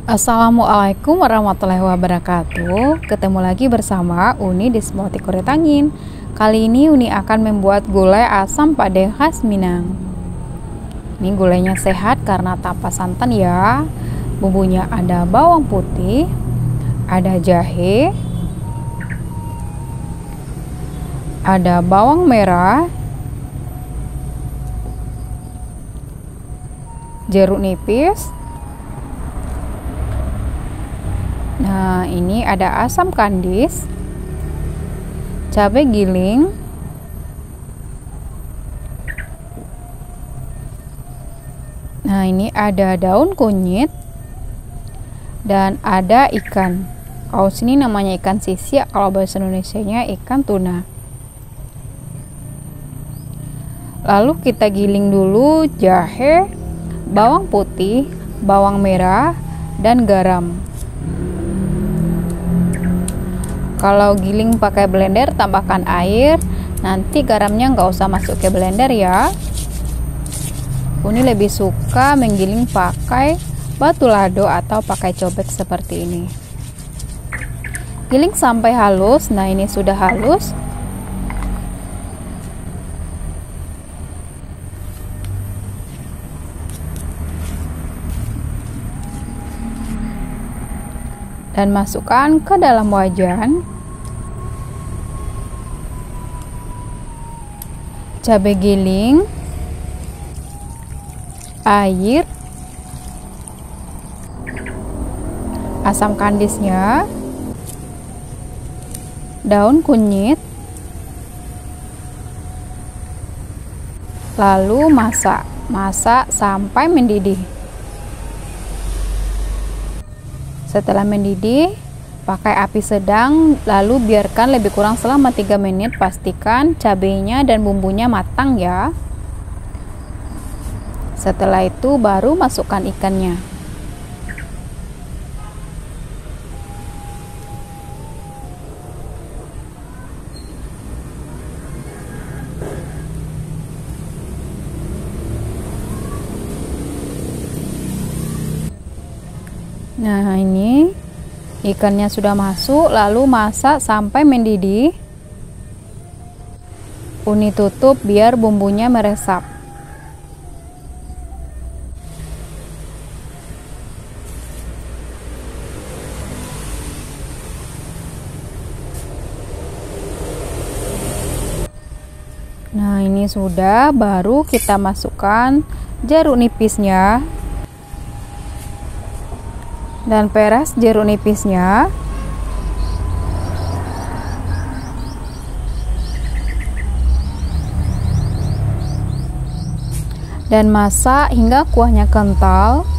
Assalamualaikum warahmatullahi wabarakatuh. Ketemu lagi bersama Uni di Smoothie Kurit Angin. Kali ini Uni akan membuat gulai asam pade khas Minang. Ini gulainya sehat karena tanpa santan ya. Bumbunya ada bawang putih, ada jahe, ada bawang merah, jeruk nipis. Nah, ini ada asam kandis, cabai giling, nah ini ada daun kunyit, dan ada ikan. Kalau sini namanya ikan sisya, kalau bahasa Indonesianya ikan tuna. Lalu kita giling dulu jahe, bawang putih, bawang merah, dan garam. Kalau giling pakai blender, tambahkan air. Nanti garamnya nggak usah masuk ke blender ya. Uni lebih suka menggiling pakai batu lado atau pakai cobek seperti ini. Giling sampai halus. Nah, ini sudah halus. Dan masukkan ke dalam wajan. Cabai giling, air, asam kandisnya, daun kunyit, lalu masak sampai mendidih. Setelah mendidih, pakai api sedang, lalu biarkan lebih kurang selama 3 menit. Pastikan cabenya dan bumbunya matang ya. Setelah itu baru masukkan ikannya. Nah, ini ikannya sudah masuk, lalu masak sampai mendidih. Uni tutup biar bumbunya meresap. Nah, ini sudah, baru kita masukkan jeruk nipisnya. Dan peras jeruk nipisnya. Dan masak hingga kuahnya kental.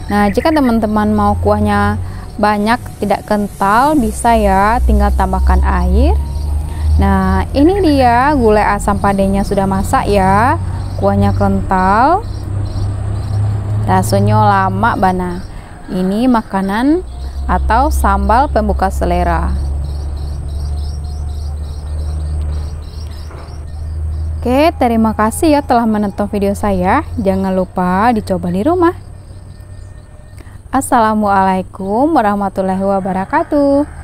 Nah, jika teman-teman mau kuahnya banyak tidak kental, bisa ya, tinggal tambahkan air. Nah, ini dia gulai asam padenya sudah masak ya. Kuahnya kental. Rasanya lama bana. Ini makanan atau sambal pembuka selera. Oke, terima kasih ya telah menonton video saya. Jangan lupa dicoba di rumah. Assalamualaikum warahmatullahi wabarakatuh.